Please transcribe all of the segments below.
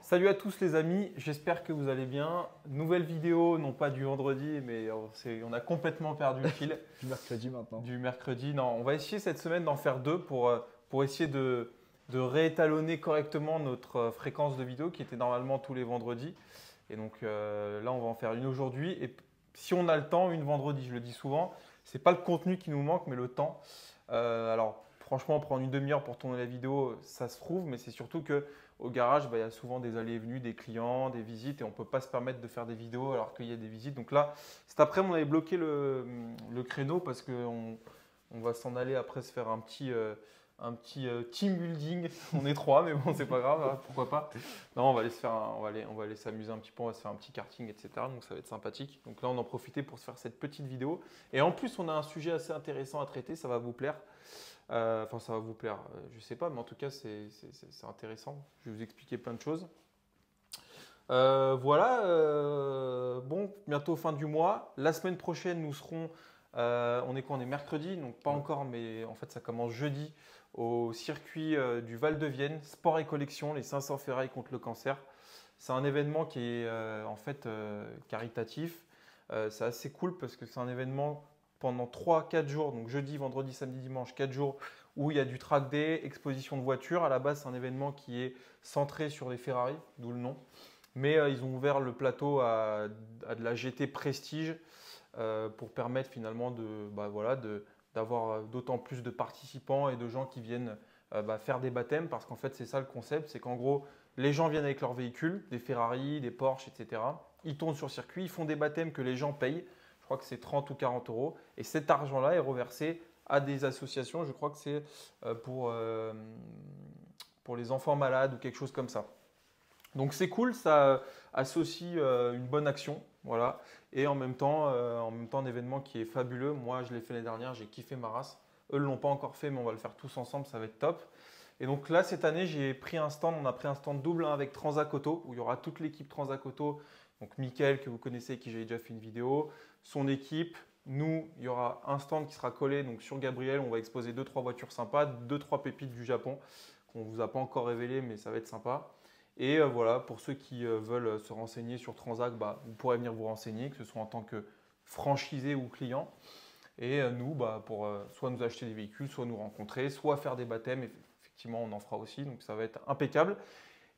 Salut à tous les amis, j'espère que vous allez bien. Nouvelle vidéo, non pas du vendredi, mais on a complètement perdu le fil. Du mercredi maintenant. Du mercredi. Non, on va essayer cette semaine d'en faire deux pour essayer de réétalonner correctement notre fréquence de vidéo qui était normalement tous les vendredis. Et donc là, on va en faire une aujourd'hui. Et si on a le temps, une vendredi, je le dis souvent, c'est pas le contenu qui nous manque, mais le temps. Alors franchement, prendre une demi-heure pour tourner la vidéo, ça se trouve, mais c'est surtout que au garage, il y a souvent des allées et venues, des clients, des visites, et on ne peut pas se permettre de faire des vidéos alors qu'il y a des visites. Donc là, cet après-midi, on avait bloqué le créneau parce qu'on va s'en aller après se faire un petit team building. On est trois, mais bon, c'est pas grave, hein, pourquoi pas. Non, on va aller se faire, on va aller s'amuser un petit peu, on va se faire un petit karting, etc. Donc ça va être sympathique. Donc là, on en profitait pour se faire cette petite vidéo. Et en plus, on a un sujet assez intéressant à traiter, ça va vous plaire. Enfin, ça va vous plaire, je sais pas, mais en tout cas, c'est intéressant. Je vais vous expliquer plein de choses. Voilà, bon, bientôt fin du mois. La semaine prochaine, nous serons, on est quoi? On est mercredi, donc pas encore, mais en fait, ça commence jeudi au circuit du Val de Vienne, Sport et Collection, les 500 ferrailles contre le cancer. C'est un événement qui est en fait caritatif. C'est assez cool parce que c'est un événement pendant 3-4 jours, donc jeudi, vendredi, samedi, dimanche, 4 jours, où il y a du track day, exposition de voitures. À la base, c'est un événement qui est centré sur les Ferrari, d'où le nom. Mais ils ont ouvert le plateau à de la GT Prestige pour permettre finalement d'avoir d'autant plus de participants et de gens qui viennent faire des baptêmes. Parce qu'en fait, c'est ça le concept, c'est qu'en gros, les gens viennent avec leurs véhicules, des Ferrari, des Porsche, etc. Ils tournent sur circuit, ils font des baptêmes que les gens payent. Je crois que c'est 30 ou 40 euros. Et cet argent-là est reversé à des associations. Je crois que c'est pour les enfants malades ou quelque chose comme ça. Donc c'est cool, ça associe une bonne action, voilà, et en même temps un événement qui est fabuleux. Moi, je l'ai fait l'année dernière, j'ai kiffé ma race. Eux ne l'ont pas encore fait, mais on va le faire tous ensemble, ça va être top. Et donc là, cette année, j'ai pris un stand, on a pris un stand double avec Transac Auto, où il y aura toute l'équipe Transac Auto, donc Mickaël que vous connaissez, qui j'ai déjà fait une vidéo, son équipe. Nous, il y aura un stand qui sera collé donc sur Gabriel, on va exposer 2-3 voitures sympas, 2-3 pépites du Japon, qu'on ne vous a pas encore révélé, mais ça va être sympa. Et voilà, pour ceux qui veulent se renseigner sur Transac, vous pourrez venir vous renseigner, que ce soit en tant que franchisé ou client. Et nous, pour soit nous acheter des véhicules, soit nous rencontrer, soit faire des baptêmes. Effectivement, on en fera aussi, donc ça va être impeccable.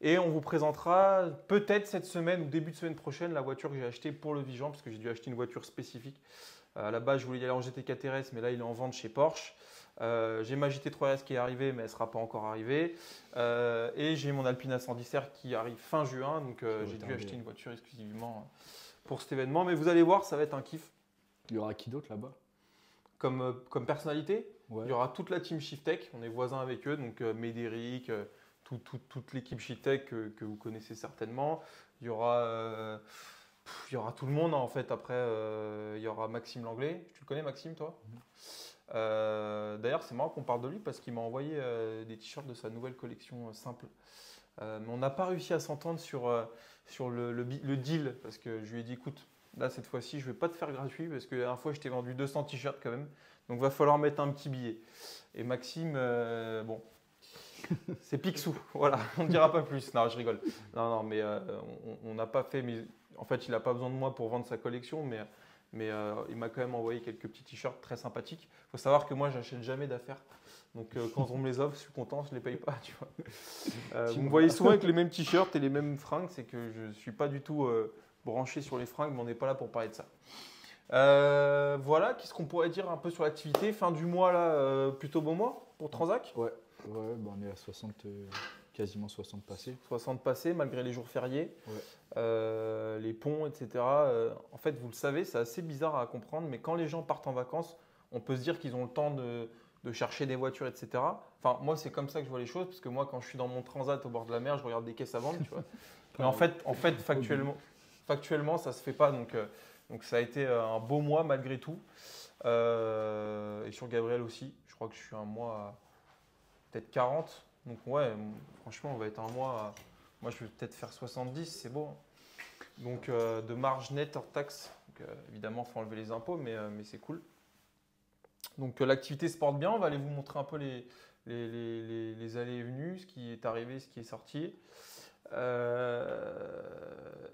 Et on vous présentera peut-être cette semaine ou début de semaine prochaine la voiture que j'ai achetée pour le Vigeant, parce que j'ai dû acheter une voiture spécifique. À la base, je voulais y aller en GT4 RS, mais là, il est en vente chez Porsche. J'ai ma GT3 RS qui est arrivée, mais elle ne sera pas encore arrivée. Et j'ai mon Alpina 110 R qui arrive fin juin. Donc, j'ai dû acheter une voiture exclusivement pour cet événement. Mais vous allez voir, ça va être un kiff. Il y aura qui d'autre là-bas? Comme personnalité, Ouais. il y aura toute la team Shiftech. On est voisins avec eux. Donc, Médéric, toute l'équipe Shiftech que vous connaissez certainement. Il y aura tout le monde, hein, en fait. Après, il y aura Maxime Langlais. Tu le connais, Maxime, toi? D'ailleurs, c'est marrant qu'on parle de lui parce qu'il m'a envoyé des t-shirts de sa nouvelle collection simple. Mais on n'a pas réussi à s'entendre sur le deal parce que je lui ai dit, écoute, là, cette fois-ci, je ne vais pas te faire gratuit parce que la dernière fois, je t'ai vendu 200 t-shirts quand même. Donc, il va falloir mettre un petit billet. Et Maxime, bon, c'est Picsou. Voilà, on ne dira pas plus. Non, je rigole. Non, mais on n'a pas fait. Mais en fait, il n'a pas besoin de moi pour vendre sa collection, mais il m'a quand même envoyé quelques petits t-shirts très sympathiques. Il faut savoir que moi, j'achète jamais d'affaires. Donc, quand on me les offre, je suis content, je ne les paye pas. Tu vois. Vous me voyez souvent avec les mêmes t-shirts et les mêmes fringues. C'est que je ne suis pas du tout branché sur les fringues, mais on n'est pas là pour parler de ça. Voilà, qu'est-ce qu'on pourrait dire un peu sur l'activité? Fin du mois, là, plutôt beau mois pour Transac? Ouais, on est à 60, quasiment 60 passés. 60 passés, malgré les jours fériés, les ponts, etc. En fait, vous le savez, c'est assez bizarre à comprendre, mais quand les gens partent en vacances, on peut se dire qu'ils ont le temps de chercher des voitures, etc. Enfin, moi, c'est comme ça que je vois les choses, parce que moi, quand je suis dans mon transat au bord de la mer, je regarde des caisses à vendre, tu vois. Mais en fait, factuellement, ça ne se fait pas. Donc, ça a été un beau mois malgré tout. Et sur Gabriel aussi, je crois que je suis un mois à peut-être 40. Donc ouais, franchement, on va être un mois. Moi, je vais peut-être faire 70, c'est beau. Donc de marge nette hors taxe. Évidemment, il faut enlever les impôts, mais c'est cool. Donc l'activité se porte bien. On va aller vous montrer un peu les allées et venues, ce qui est arrivé, ce qui est sorti.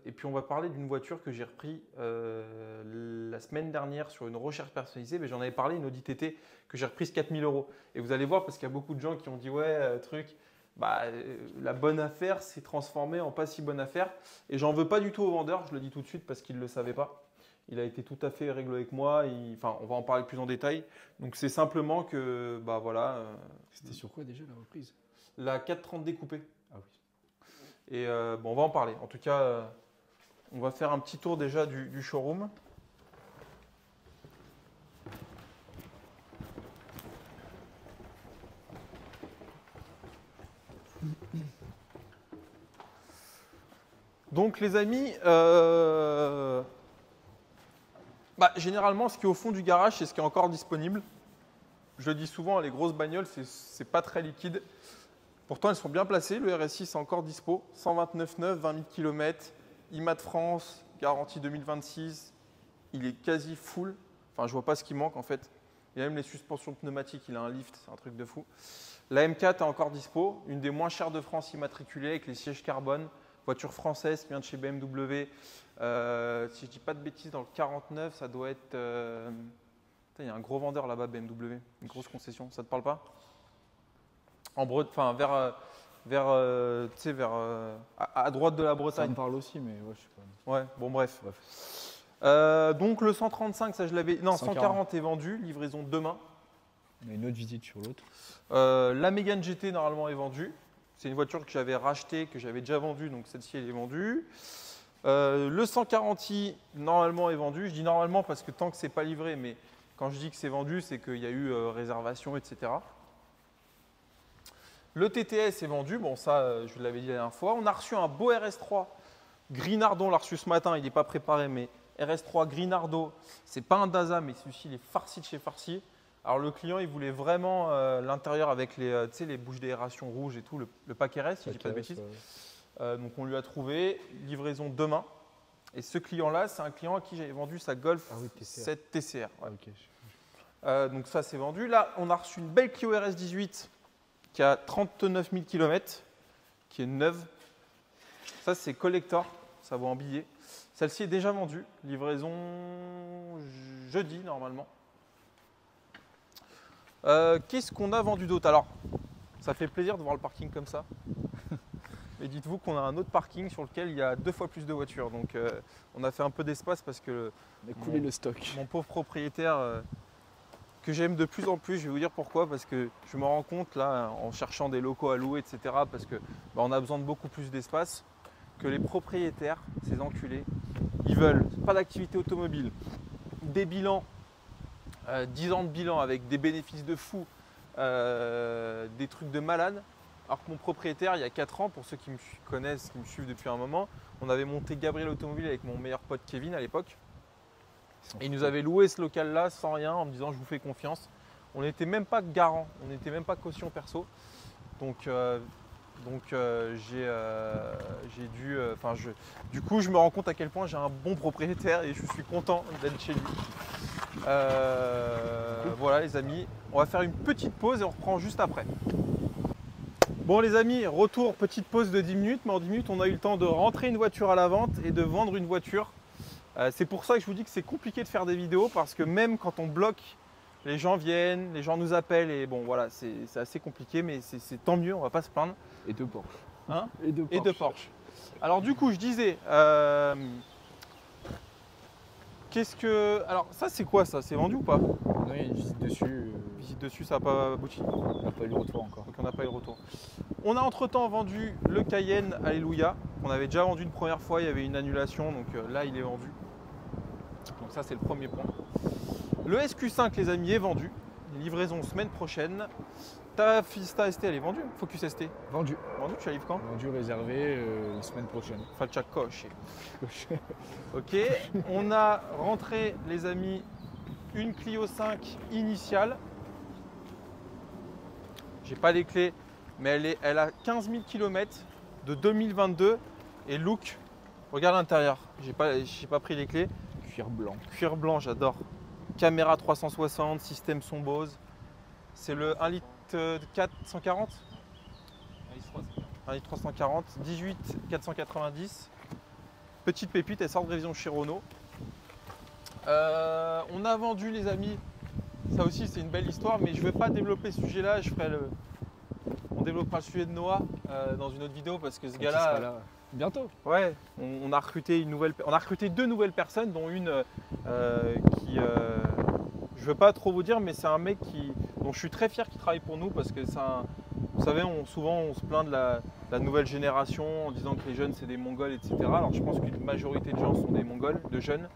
Et puis on va parler d'une voiture que j'ai repris la semaine dernière sur une recherche personnalisée. Mais j'en avais parlé, une Audi TT que j'ai reprise 4 000 €. Et vous allez voir, parce qu'il y a beaucoup de gens qui ont dit ouais, la bonne affaire s'est transformée en pas si bonne affaire. Et j'en veux pas du tout au vendeur, je le dis tout de suite parce qu'il ne le savait pas. Il a été tout à fait réglo avec moi. On va en parler plus en détail. Donc c'est simplement que, C'était sur quoi déjà la reprise? La 430 découpée. Ah oui. Et on va en parler. En tout cas, on va faire un petit tour déjà du showroom. Donc les amis, généralement ce qui est au fond du garage, c'est ce qui est encore disponible. Je le dis souvent, les grosses bagnoles, c'est pas très liquide. Pourtant, elles sont bien placées. Le RS6 est encore dispo. 129,9, 20 000 km. IMA de France, garantie 2026. Il est quasi full. Enfin, je vois pas ce qui manque en fait. Il y a même les suspensions pneumatiques. Il a un lift, c'est un truc de fou. La M4 est encore dispo. Une des moins chères de France immatriculée avec les sièges carbone. Voiture française qui vient de chez BMW. Si je dis pas de bêtises, dans le 49, ça doit être. Il y a un gros vendeur là-bas, BMW. Une grosse concession. Ça te parle pas? À droite de la Bretagne. Ça me parle aussi, mais ouais, je sais pas. Ouais, bon bref. Donc le 135, ça je l'avais. Non, 140 est vendu, livraison demain. On a une autre visite sur l'autre. La Mégane GT normalement est vendue. C'est une voiture que j'avais rachetée, que j'avais déjà vendue, donc celle-ci elle est vendue. Le 140i normalement est vendu. Je dis normalement parce que tant que c'est pas livré, mais quand je dis que c'est vendu, c'est qu'il y a eu réservation, etc. Le TTS est vendu, bon ça je vous l'avais dit la dernière fois. On a reçu un beau RS3 Grinardo, on l'a reçu ce matin, il n'est pas préparé, mais RS3 Grinardo, c'est pas un Daza, mais celui-ci il est farci de chez farci. Alors le client il voulait vraiment l'intérieur avec les bouches d'aération rouges et tout, le pack RS, si je dis pas de bêtises. Ouais. Donc on lui a trouvé, livraison demain. Et ce client-là, c'est un client à qui j'avais vendu sa Golf 7 TCR. Ouais. Okay. Donc ça c'est vendu. Là on a reçu une belle Clio RS18 qui a 39 000 km, qui est neuve. Ça, c'est collector, ça vaut en billet. Celle-ci est déjà vendue, livraison jeudi normalement. Qu'est-ce qu'on a vendu d'autre? Alors, ça fait plaisir de voir le parking comme ça. Mais dites-vous qu'on a un autre parking sur lequel il y a 2 fois plus de voitures. Donc, on a fait un peu d'espace parce que on a coulé le stock. Mon pauvre propriétaire, que j'aime de plus en plus, je vais vous dire pourquoi, parce que je me rends compte là, en cherchant des locaux à louer, etc., parce que on a besoin de beaucoup plus d'espace, que les propriétaires, ces enculés, ils veulent pas d'activité automobile, des bilans, 10 ans de bilan avec des bénéfices de fou, des trucs de malade. Alors que mon propriétaire, il y a 4 ans, pour ceux qui me connaissent, qui me suivent depuis un moment, on avait monté Gabriel Automobile avec mon meilleur pote Kevin à l'époque. Et il nous avait loué ce local-là sans rien en me disant je vous fais confiance. On n'était même pas garant, on n'était même pas caution perso. Donc du coup, je me rends compte à quel point j'ai un bon propriétaire et je suis content d'être chez lui. Voilà les amis, on va faire une petite pause et on reprend juste après. Bon les amis, retour, petite pause de 10 minutes, mais en 10 minutes on a eu le temps de rentrer une voiture à la vente et de vendre une voiture. C'est pour ça que je vous dis que c'est compliqué de faire des vidéos parce que même quand on bloque, les gens viennent, les gens nous appellent et bon voilà, c'est assez compliqué mais c'est tant mieux, on va pas se plaindre. Et de Porsche. Hein? Et de Porsche. Et de Porsche. Alors du coup je disais, alors ça c'est quoi ça? C'est vendu ou pas? Non, il y a une visite dessus. Visite dessus, ça n'a pas abouti. On n'a pas eu le retour encore. Donc on n'a pas eu le retour. On a entre-temps vendu le Cayenne Alléluia, qu'on avait déjà vendu une première fois, il y avait une annulation, donc là il est vendu. Donc ça c'est le premier point. Le SQ5 les amis est vendu, livraison semaine prochaine. Ta Fiesta ST elle est vendue, Focus ST? Vendu. Vendu, tu la livres quand? Vendu, réservé la semaine prochaine. Faccia coche. Ok, on a rentré les amis une Clio 5 initiale. J'ai pas les clés, mais elle a 15 000 km de 2022 et look, regarde l'intérieur, j'ai pas pris les clés. Cuir blanc. Cuir blanc, j'adore. Caméra 360, système son Bose. C'est le 1 litre 4 140 un litre 340, 18 490. Petite pépite, elle sort de révision chez Renault. On a vendu les amis, ça aussi c'est une belle histoire, mais je ne vais pas développer ce sujet-là. On développera le sujet de Noah dans une autre vidéo parce que ce Qui sera gars-là, là bientôt. ouais, on a recruté deux nouvelles personnes, dont une qui, je veux pas trop vous dire, mais c'est un mec dont je suis très fier qu'il travaille pour nous parce que vous savez, souvent on se plaint de la nouvelle génération en disant que les jeunes c'est des Mongols, etc. Alors je pense qu'une majorité de gens sont des Mongols, de jeunes,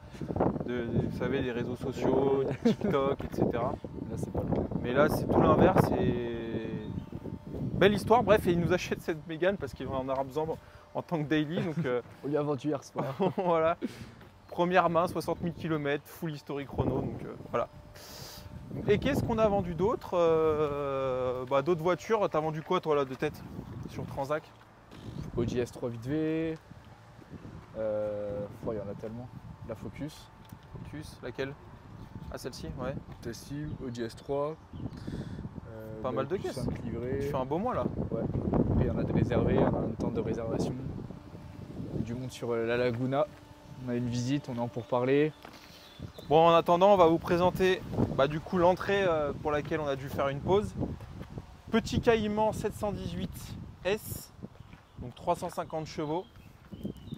vous savez, les réseaux sociaux, TikTok, etc. Là, c'est pas le cas. Mais là c'est tout l'inverse et belle histoire. Bref, et il nous achète cette Mégane parce qu'il en aura besoin en tant que daily. Donc On lui a vendu hier soir. voilà. Première main, 60 000 km, full historique Renault, donc voilà. Et qu'est-ce qu'on a vendu d'autre d'autres voitures, t'as vendu quoi toi là de tête sur Transac? Audi S3 8V. Il y en a tellement. La Focus. Focus, laquelle? Ah celle-ci, ouais. Celle-ci, Audi S3. Pas mal de caisses. 5 livrés. Tu fais un beau mois là. Ouais. Et il y en a de réservés, on a un temps de réservation. Du monde sur la Laguna. On a une visite, on est en pourparlers. Bon, en attendant, on va vous présenter du coup l'entrée pour laquelle on a dû faire une pause. Petit Caïman 718S, donc 350 chevaux,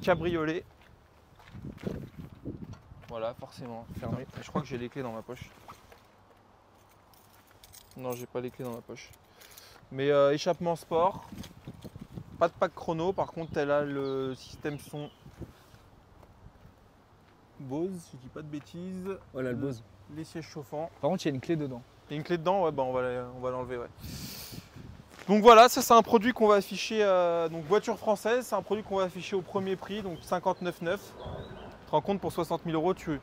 cabriolet. Voilà, forcément, fermé. Je crois que j'ai les clés dans ma poche. Non, j'ai pas les clés dans ma poche. Mais échappement sport, pas de pack chrono, par contre elle a le système son Bose, si je dis pas de bêtises. Voilà le Bose. Les sièges chauffants. Par contre, il y a une clé dedans. Il y a une clé dedans, ouais, on va l'enlever. Ouais. Donc voilà, ça c'est un produit qu'on va afficher, donc voiture française, c'est un produit qu'on va afficher au premier prix, donc 59,9. Tu te rends compte, pour 60 000 euros, tu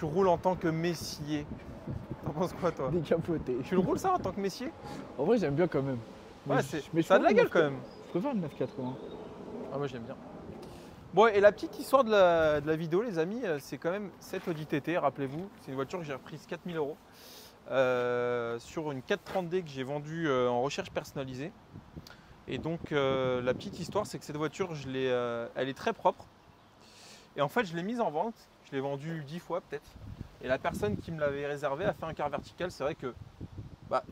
roules en tant que messier. T'en penses quoi toi? Décapoté. Tu le roules ça en tant que messier? En vrai, j'aime bien quand même. Ouais, Mais ça a de la gueule quand même. Je préfère le 980. Ah, moi j'aime bien. Bon, et la petite histoire de la vidéo, les amis, c'est quand même cette Audi TT, rappelez-vous. C'est une voiture que j'ai reprise 4 000 euros sur une 430D que j'ai vendue en recherche personnalisée. Et donc, la petite histoire, c'est que cette voiture, elle est très propre. Et en fait, je l'ai mise en vente. Je l'ai vendue 10 fois peut-être. Et la personne qui me l'avait réservée a fait un quart vertical. C'est vrai que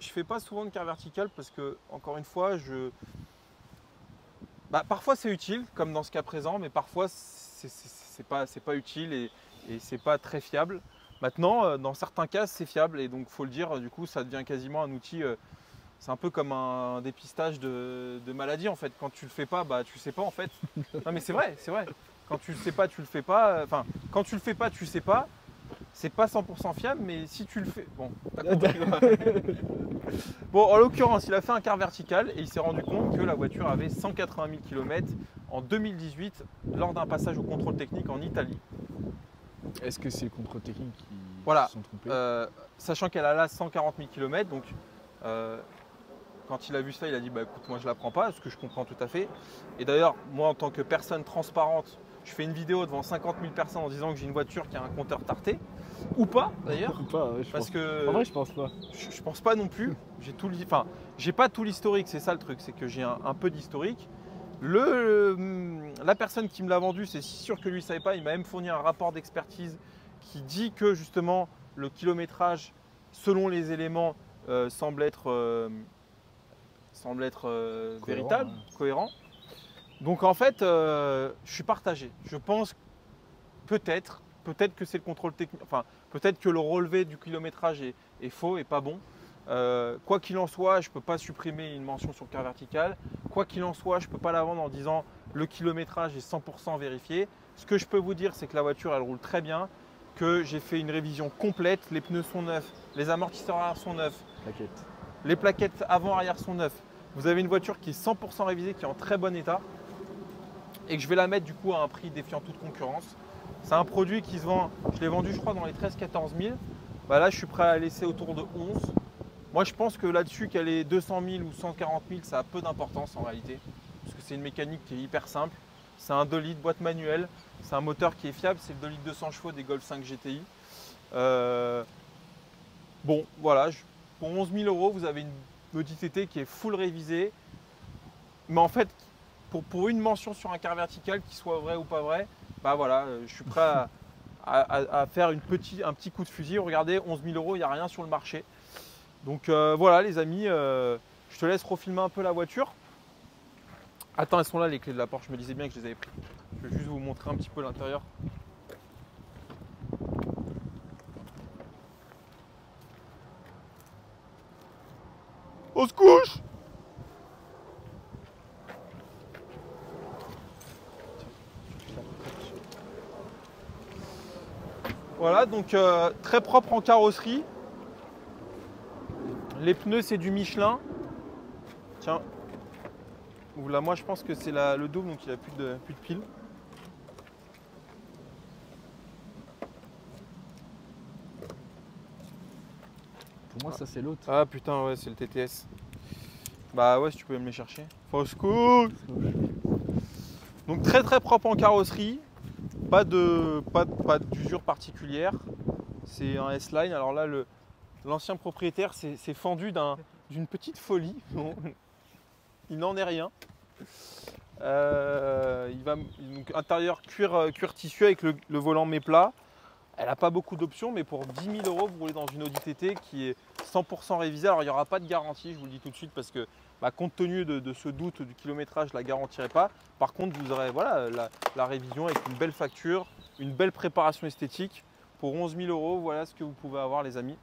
je fais pas souvent de quart vertical parce que, encore une fois, parfois c'est utile, comme dans ce cas présent, mais parfois c'est pas utile et c'est pas très fiable. Maintenant, dans certains cas, c'est fiable et donc faut le dire, du coup, ça devient quasiment un outil. C'est un peu comme un dépistage de maladie en fait. Quand tu le fais pas, tu sais pas en fait. Non mais c'est vrai, c'est vrai. Quand tu le sais pas, tu le fais pas. Enfin, quand tu le fais pas, tu sais pas. C'est pas 100% fiable, mais si tu le fais. Bon, t'as compris. Bon, en l'occurrence, il a fait un quart vertical et il s'est rendu compte que la voiture avait 180 000 km en 2018 lors d'un passage au contrôle technique en Italie. Est-ce que c'est le contrôle technique qui Voilà. se sont trompés? Sachant qu'elle a là 140 000 km, donc quand il a vu ça, il a dit écoute, moi je la prends pas, ce que je comprends tout à fait. Et d'ailleurs, moi en tant que personne transparente, je fais une vidéo devant 50 000 personnes en disant que j'ai une voiture qui a un compteur tarté. Ou pas d'ailleurs. Ou pas, ouais, Parce que en vrai, je pense pas. Je pense pas non plus. J'ai pas tout l'historique, c'est ça le truc, c'est que j'ai un peu d'historique. La personne qui me l'a vendu, c'est si sûr que lui ne savait pas, il m'a même fourni un rapport d'expertise qui dit que justement le kilométrage, selon les éléments, semble être véritable, cohérent. Donc en fait, je suis partagé. Je pense peut-être que c'est le contrôle technique, enfin peut-être que le relevé du kilométrage est faux et pas bon. Quoi qu'il en soit, je ne peux pas supprimer une mention sur le quart vertical. Quoi qu'il en soit, je ne peux pas la vendre en disant le kilométrage est 100% vérifié. Ce que je peux vous dire, c'est que la voiture, elle roule très bien, que j'ai fait une révision complète. Les pneus sont neufs, les amortisseurs arrière sont neufs, les plaquettes avant-arrière sont neufs. Vous avez une voiture qui est 100% révisée, qui est en très bon état et que je vais la mettre du coup à un prix défiant toute concurrence. C'est un produit qui se vend, je l'ai vendu je crois dans les 13-14 000. Là, je suis prêt à la laisser autour de 11. Moi, je pense que là-dessus, qu'elle ait 200 000 ou 140 000, ça a peu d'importance en réalité. Parce que c'est une mécanique qui est hyper simple. C'est un 2 litres, boîte manuelle. C'est un moteur qui est fiable. C'est le 2 litres 200 chevaux des Golf 5 GTI. Bon, voilà. Pour 11 000 euros, vous avez une Audi TT qui est full révisée. Mais en fait, pour une mention sur un quart vertical, qui soit vrai ou pas vrai, bah voilà, je suis prêt à faire un petit coup de fusil. Regardez, 11 000 €, il n'y a rien sur le marché. Donc voilà les amis, je te laisse refilmer un peu la voiture. Attends, elles sont là les clés de la Porsche, je me disais bien que je les avais prises. Je vais juste vous montrer un petit peu l'intérieur. On se couche! Voilà, donc très propre en carrosserie. Les pneus, c'est du Michelin. Tiens, là, moi je pense que c'est le double, donc il n'a plus de pile. Pour moi, ça c'est l'autre. Ah putain, ouais, c'est le TTS. Bah ouais, si tu pouvais me les chercher. Fausse couche. Donc très propre en carrosserie. Pas d'usure particulière. C'est un S-Line. Alors là, l'ancien propriétaire s'est fendu d'une petite folie. Il n'en est rien. Donc, intérieur cuir tissu avec le volant méplat. Elle n'a pas beaucoup d'options, mais pour 10 000 €, vous roulez dans une Audi TT qui est 100% révisée. Alors il n'y aura pas de garantie, je vous le dis tout de suite, parce que compte tenu de ce doute du kilométrage, je ne la garantirai pas. Par contre, vous aurez voilà, la révision avec une belle facture, une belle préparation esthétique. Pour 11 000 €, voilà ce que vous pouvez avoir les amis.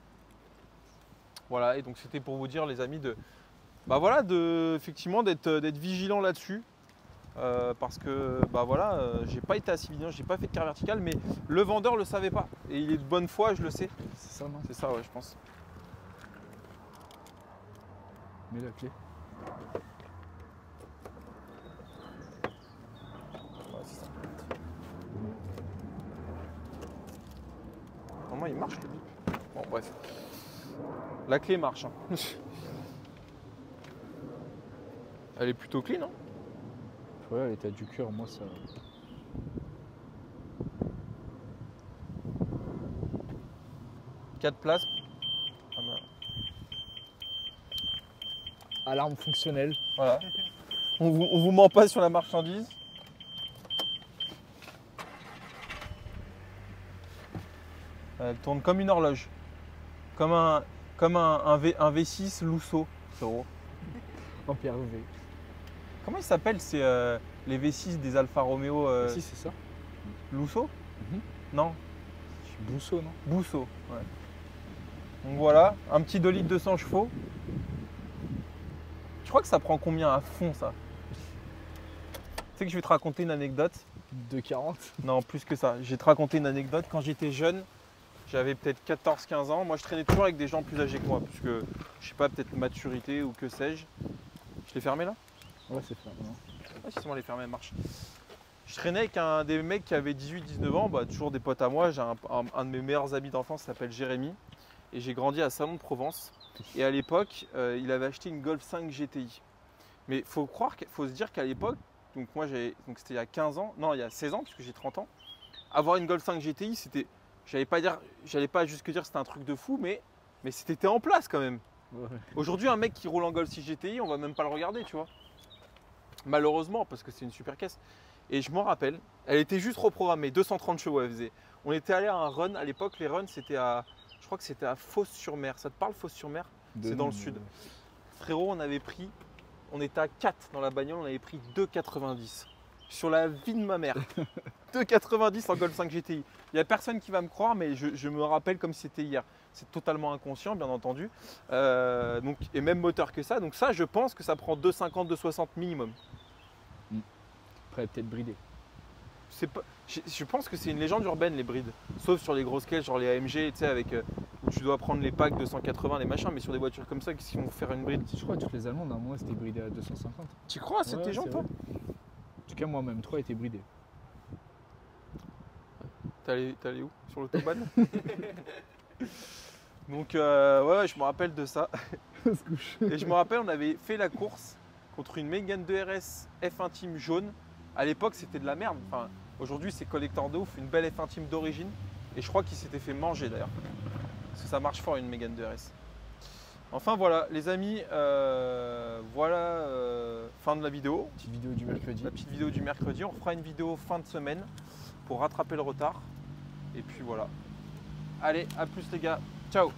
Voilà, et donc c'était pour vous dire les amis effectivement d'être vigilant là-dessus. Parce que j'ai pas été assez vigilant, j'ai pas fait de quart vertical, mais le vendeur le savait pas. Et il est de bonne foi, je le sais. C'est ça, non? C'est ça, ouais, je pense. Mets la clé. Ouais, c'est ça. Normalement, il marche le bip. Bon, bref. La clé marche. Hein. Elle est plutôt clean, hein? Ouais, l'état du cœur, moi ça. 4 places. Ah ben. Alarme fonctionnelle. Voilà. On vous ment pas sur la marchandise. Elle tourne comme une horloge. Comme un V6 Lusso. En PRV. Comment ils s'appellent les V6 des Alfa Romeo Si, c'est ça. Lusso? Mhm. Non, Bousseau, non? Busso. Ouais. Donc voilà, un petit 2 litres 200 chevaux. Je crois que ça prend combien à fond ça? Tu sais que je vais te raconter une anecdote. 2,40. Non, plus que ça. Je vais te raconter une anecdote. Quand j'étais jeune, j'avais peut-être 14-15 ans. Moi, je traînais toujours avec des gens plus âgés que moi. Parce que, je sais pas, peut-être maturité ou que sais-je. Je l'ai fermé là? Ouais, c'est fermé. Ah, si, c'est bon, elle est fermée, elle marche. Je traînais avec des mecs qui avaient 18-19 ans, toujours des potes à moi. J'ai un de mes meilleurs amis d'enfance qui s'appelle Jérémy. Et j'ai grandi à Salon de Provence. Et à l'époque, il avait acheté une Golf 5 GTI. Mais il faut se dire qu'à l'époque, donc c'était il y a 15 ans, non, il y a 16 ans, puisque j'ai 30 ans, avoir une Golf 5 GTI, c'était, j'allais pas jusque dire que c'était un truc de fou, mais c'était en place quand même. Ouais. Aujourd'hui, un mec qui roule en Golf 6 GTI, on va même pas le regarder, tu vois. Malheureusement, parce que c'est une super caisse. Et je m'en rappelle, elle était juste reprogrammée, 230 chevaux elle faisait. On était allé à un run, à l'époque les runs c'était je crois que c'était à Fos-sur-Mer. Ça te parle Fos-sur-Mer? C'est dans le sud. Frérot, on était à 4 dans la bagnole, on avait pris 2,90. Sur la vie de ma mère. 2,90 en Golf 5 GTI. Il n'y a personne qui va me croire, mais je me rappelle comme si c'était hier. C'est totalement inconscient, bien entendu. Et même moteur que ça. Donc ça, je pense que ça prend 2,50, 2,60 minimum. Après, peut-être bridé. Je pense que c'est une légende urbaine, les brides. Sauf sur les grosses caisses, genre les AMG, tu sais, où tu dois prendre les packs 280, les machins. Mais sur des voitures comme ça, qu'est-ce qu'ils vont faire une bride? Je crois que toutes les Allemandes, à un moment, c'était bridé à 250. Tu crois à cette légende, toi? En tout cas, moi-même, 3 étaient bridés. T'es allé où? Sur l'autobahn? Donc, ouais, je me rappelle de ça. Et je me rappelle, on avait fait la course contre une Mégane 2 RS F1 Team jaune. À l'époque, c'était de la merde. Enfin, aujourd'hui, c'est collector de ouf, une belle F1 Team d'origine. Et je crois qu'il s'était fait manger d'ailleurs. Parce que ça marche fort, une Mégane 2 RS. Enfin voilà les amis, voilà fin de la vidéo. Petite vidéo du mercredi. La petite vidéo du mercredi. On fera une vidéo fin de semaine pour rattraper le retard. Et puis voilà. Allez, à plus les gars. Ciao.